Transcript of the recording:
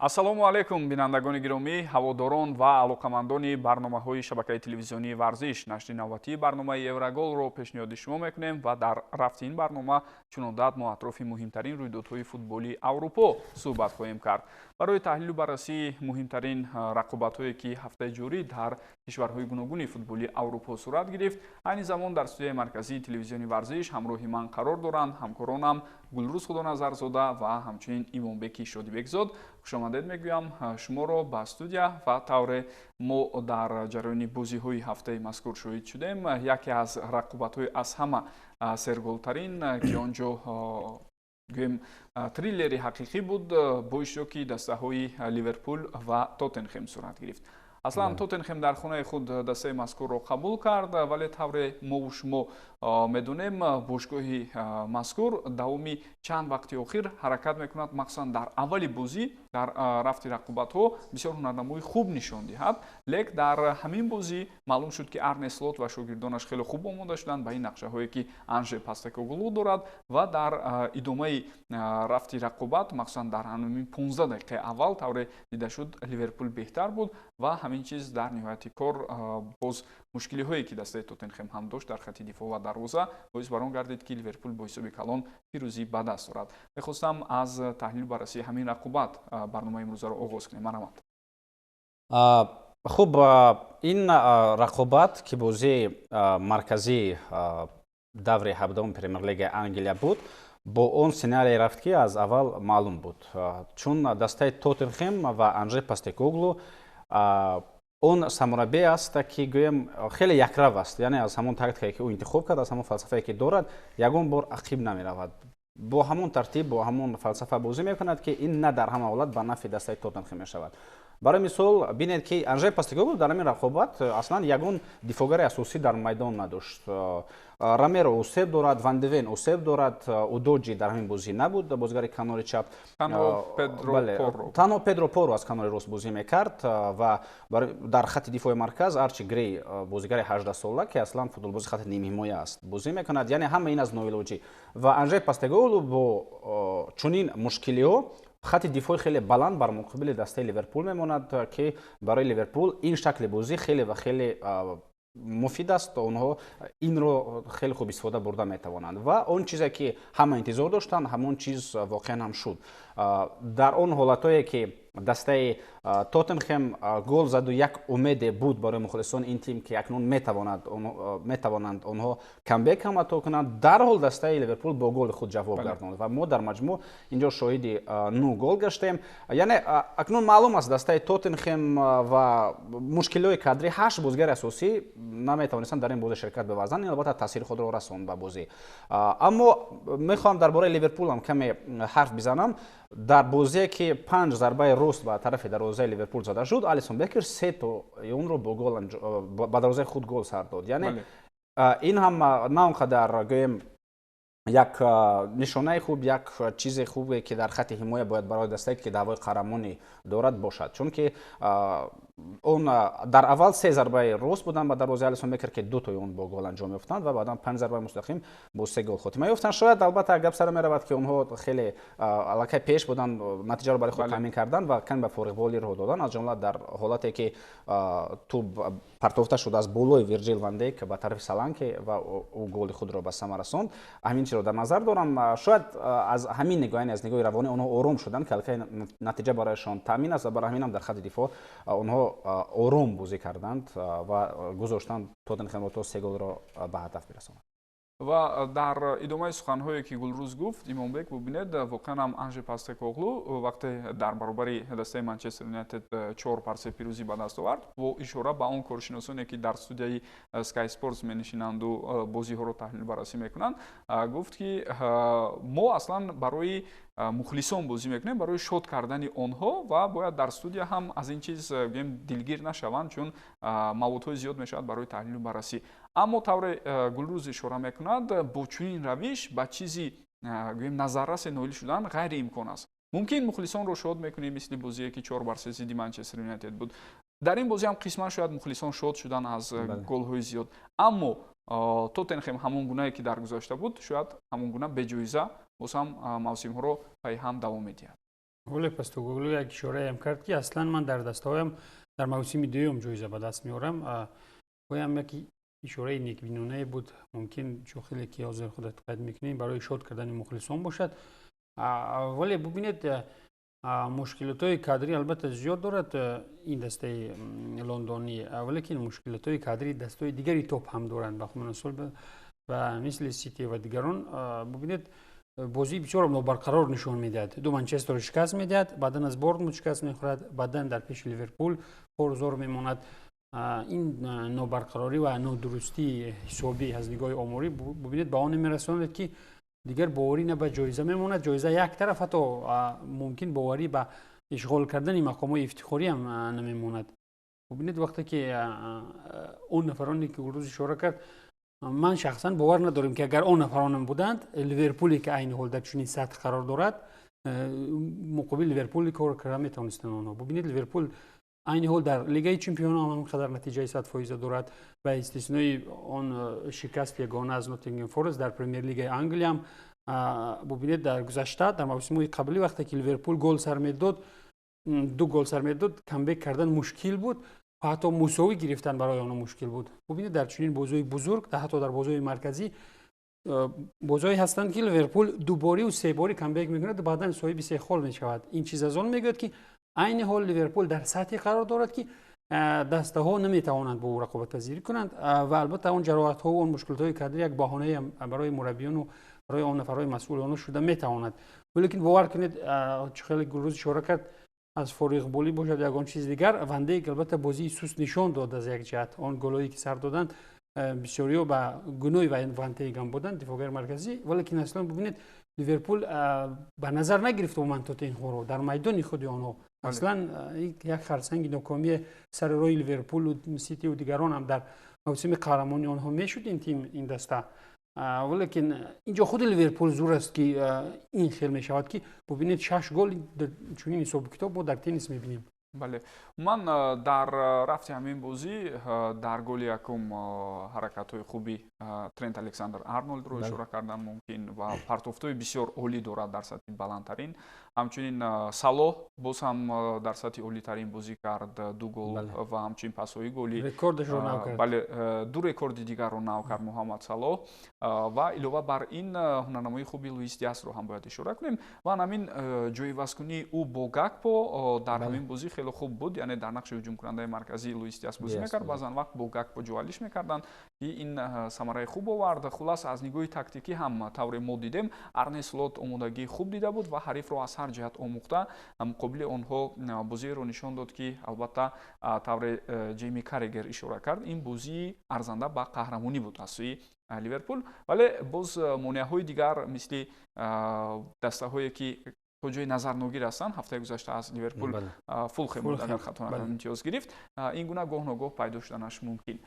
Ассалому алейкум бинандагони гиромӣ, ҳаводорон ва алоқамандони барномаҳои шабакаи телевизионии варзиш. Нашри навбатии барномаи Евроголро пешниҳоди шумо мекунем ва дар рафти ин барнома чунон дад мо атрофи муҳимтарин рӯйдодҳои футболи Аврупо суҳбат хоҳем кард. Барои таҳлилу баррасии муҳимтарин рақобатҳое ки ҳафтаи ҷорӣ дар кишварҳои гуногуни футболи Аврупо сурат гирифт, айни замон дар студияи марказии телевизиони варзиш ҳамроҳи ман қарор доранд ҳамкоронам Гулрӯз Худоназарзода ва ҳамчунин Имонбеки Шодибекзод. Хушомадед мегӯям шуморо ба студия ва тавре мо дар ҷараёни бозиҳои ҳафтаи мазкур шоҳид шудем. Яке аз рақобатҳои аз ҳама серголтарин ки он ҷо гӯем триллери ҳақиқӣ буд, бо иштироки дастаҳои Ливерпул ва Тоттенхем сурат гирифт. Аслан Тоттенхем дар хонаи худ дастаи мазкурро қабул кард, вале тавре мову шумо медонем бошгоҳи мазкур давоми чанд вақти охир ҳаракат мекунад, махсусан дар аввали бозӣ дар рафти рақобатҳо бисёр ҳунарнамои хуб нишон диҳад. Лек дар ҳамин бозӣ маълум шуд ки Арне Слот ва шогирдонаш хеле хуб омода шуданд ба ин нақшаҳое ки Анже Постекоглу дорад ва дар идомаи рафти рақобат махсусан дар ҳамин 15 дақиқаи аввал тавре дида шуд Ливерпул беҳтар буд ва ҳамин чиз дар ниҳояти кор боз мушкилиҳое ки дастаи Тоттенхем ҳам дошт дар хатти дифоъ ва дарвоза боис бар он гардид ки Ливерпул бо ҳисоби калон пирӯзӣ ба даст орад. Мехостам аз таҳлил баррасии ҳамин рақобат барномаи имрӯзаро оғоз кунем. Марҳамат. Хуб, ин рақобат ки бозии марказии даври 17 премер-лигаи Англия буд, бо он сценарий рафт ки аз аввал маълум буд, чун дастаи Тоттенхем ва Анже Постекоглу он самураббе аст ки гӯем хеле якрав аст, яъне аз ҳамон тактикае ки ӯ интихоб кард, аз ҳамон фалсафае ки дорад ягон бор ақиб намеравад. Бо ҳамон тартиб, бо ҳамон фалсафа бозӣ мекунад ки ин на дар ҳама ҳолат ба нафъи дастаи Тоттенхем мешавад. Барои мисол бинед ки Анже Постекоглу дар ҳамин рақобат аслан ягон дифоъгари асосӣ дар майдон надошт. Ромеро осеб дорад, Ван де Вен осеб дорад, Удоҷи дар ҳамин бозӣ набуд, бозигари канори чап. Танҳо Педро Поро аз канори рост бозӣ мекард ва дар хатти дифоъи марказ Арчи Грей, бозигари 18 сола ки аслан футболбози хатти нимҳимоя аст, бозӣ мекунад. Яъне ҳама ин аз ноилоҷӣ ва Анже Постекоглу бо чунин мушкилиҳо хатти дифоъи хеле баланд бар муқобили дастаи Ливерпул мемонад ки барои Ливерпул ин шакли бозӣ хеле ва хеле муфид аст, онҳо инро хеле хуб истифода бурда метавонанд ва он чизе ки ҳама интизор доштанд ҳамон чиз воқеан ҳам шуд. Дар он ҳолатое ки дастаи Тоттенхем гол заду як умеде буд барои мухлисони ин тим ки акнун метавонанд онҳо камбек ҳам ато кунанд, дарҳол дастаи Ливерпул бо голи худ ҷавоб гардонд ва мо дар маҷмӯъ инҷо шоҳиди 9 гол гаштем. Яъне акнун маълум аст дастаи Тоттенхем ва мушкилиҳои кадри 8 бозигари асосӣ наметавонистанд дар ин бозӣ ширкат биварзанд, ин албатта таъсири худро расонд ба бозӣ. Аммо мехоҳам дар бораи Ливерпул ҳам каме ҳарф бизанам. Дар бозие ки 5 зарбаи рост ба тарафи дарвозаи Ливерпул зада шуд, Алисон Бекер 3 онро ба дарвозаи худ гол сар дод. Яъне ин ҳам на он қадар гӯем як нишонаи хуб, як чизе хубе ки дар хатти ҳимоя бояд барои дастае ки даъвои қаҳрамонӣ дорад бошад, чунки он дар аввал 3 зарбаи рост буданд ба дарвозаи Алисон Бекер ки 2 он бо гол анҷом ёфтанд ва баъдан 5 зарбаи мустақим бо 3 гол хотима ёфтанд. Шояд албатта гап сара меравад ки онҳо хеле аллакай пеш буданд, натиҷаро барои худ таъмин кардан ва ками ба фориғболӣ роҳ додан, аз ҷумла дар ҳолате ки тӯб партофта шуд аз болои Вирҷил ван Дейк ба тарафи Саланке ва ӯ голи худро ба сама расонд. ҳамин чизро дар назар дорам. Шояд аз ҳамин нигоҳ, яъне аз нигоҳи равонӣ онҳо ором шуданд ки аллакай натиҷа барояшон таъмин аст ва барои ҳамин ҳам дар хатти дифоъ онҳо ором бозӣ карданд ва гузоштанд Тоттенхемро то 3 голро ба ҳадаф бирасонанд. ва дар идомаи суханҳое ки Гулрӯз гуфт, Имонбек бубинед воқеан ҳам Анже Постекоглу вақте дар баробари дастаи Манчестер Юнайтед 4 парсе пирӯзӣ ба даст овард, бо ишора ба он коршиносоне ки дар студияи Sky Sports менишинанду бозиҳоро таҳлил баррасӣ мекунанд, гуфт ки мо аслан барои мухлисон бозӣ мекунем, барои шод кардани онҳо ва бояд дар студия ҳам аз ин чиз гӯем дилгир нашаванд, чун маводҳои зиёд мешавад барои таҳлилу баррасӣ. Аммо тавре Гулрӯз ишора мекунад, бо чунин равиш ба чизи гӯем назаррасе ноил шудан ғайриимкон аст. Мумкин мухлисонро шод мекунем, мисли бозие ки 4-3 зидди Манчестер Юнайтед буд. Дар ин бозӣ ҳам қисман шояд мухлисон шод шудан аз голҳои зиёд. Аммо Тоттенхем ҳамон гунае ки дар гузашта буд, шояд ҳамон гуна беҷоиза боз ҳам мавсимҳоро пайҳам давом медиҳад. ولی پس تو گوگل یک اشاره هم کرد که اصلا من در دستهایم در موسم دوم جایزه به دست میارم و هم یک اشاره نیکبینانه بود. ممکن چون خیلی که حاضر خودت قد میکنین برای شاد کردن مخلصان باشد، ولی ببینید مشکلات های کادری البته زیاد دارد این دسته لندنی، ولی که مشکلات های کادری دسته دیگری توپ هم دارند بخصوص و مثل سیتی و دیگران. ببینید بازی بسیار نابرقرار نشون میدهد. دو منچستر رو شکست میدهد، بعدا از بورنموث شکست میخورد، بعدا در پیش لیورپول پرزور میماند. این نابرقراری و نادرستی حسابی از نگاه آماری ببینید به آن میرساند که دیگر باوری نه به جایزه میماند. جایزه یک طرف حتی ممکن باوری به اشغال کردن مقامات افتخاری هم نمیماند. ببینید وقتی که اون نفرانی که روز اشاره کرد، من شخصا باور ندارم که اگر اون نفران بودند، لیورپولی که عین حال در چنین سطح قرار دارد مقابل لیورپولی کار کرده میتونستند آنها. ببینید لیورپول عین حال در لیگ چمپیونان هم قدر نتیجه 100 فایز دارد و استثنای آن شکست یگانه از ناتینگهام فورست در پرمیر لیگ انگلیس هم ببینید در گذشته در موسم قبلی وقتی که لیورپول گل سر میداد، 2 گل سر میداد، کامبک کردن مشکل بود و حتی مساوی گرفتن برای آنها مشکل بود. ببینید در چنین بازی بزرگ، حتی در بازی مرکزی، بازی هستند که لیورپول دوباره و سه باری کامبک میکنه و بعدا صاحب 3 گل میشود. این چیز از آن میگوید که عین حال لیورپول در سطحی قرار دارد که دسته ها نمیتوانند با او رقابت پذیری کنند و البته اون جراحت ها و اون مشکلات های کادری یک بهانه برای مربیان و برای آن نفرهای مسئول آنها شده میتواند. ولی باور کنید چه خیلی روز اشاره کرد از فارغ بولی باشد یا آن چیز دیگر، ونده که البته بازی سوس نشان داد از یک جهت. آن گلایی که سر دادند بسیاری با گنوی و ونده گام بودند دفاعگر مرکزی، ولی که اصلا ببینید لیورپول به نظر نگرفت مومنتات این رو در میدان خود آنها. اصلا یک خرسنگ ناکامی سر روی لیورپول و سیتی و دیگران هم در موسم قهرمانی آنها میشد این تیم این دسته. ولیکن اینجا خود لیورپول زور است که این خیلی می شود که ببینید 6 گل چنین حساب کتاب ما در تنیس میبینیم. бале ман дар рафти ҳамин бозӣ дар голи якум ҳаракатҳои хуби Трент Александр Арнольдро ишора кардан мумкин ва партофтҳои бисёр олӣ дорад дар сатҳи баландтарин. ҳамчунин Салоҳ боз ҳам дар сатҳи олитарин бозӣ кард, 2 гол ва ҳамчунин пасҳои голӣ. Рекордашро нав кард. бале 2 рекорди дигарро нав кард Муҳаммад Салоҳ ва илова бар ин ҳунарнамои хуби Луис Диасро ҳам бояд ишора кунем ва ҳамин ҷойивазкунии ӯ бо Гакпо дар ҳамин бозӣ хеле хуб буд. яъне дар нақши ҳуҷумкунандаи марказӣ Луис Диас бозӣ мекард, баъзан вақт бо Гакпо ҷуалиш мекарданд ки ин самараи хуб овард. хулас аз нигоҳи тактикӣ ҳам тавре мо дидем Арне Слот омодагии хуб дида буд ва ҳарифро аз ҳар ҷиҳат омӯхта муқобили онҳо бозиеро нишон дод ки албатта тавре Ҷейми Каррегер ишора кард, ин бозии арзанда ба қаҳрамонӣ буд аз сӯи Ливерпул. вале боз монеаҳои дигар мисли дастаҳое ки то ҷои назарногир ҳастанд, ҳафтаи гузашта аз Ливерпул Фулхем буд агар хато накунам имтиёз гирифт. ин гуна гоҳ ногоҳ пайдо шуданаш мумкин.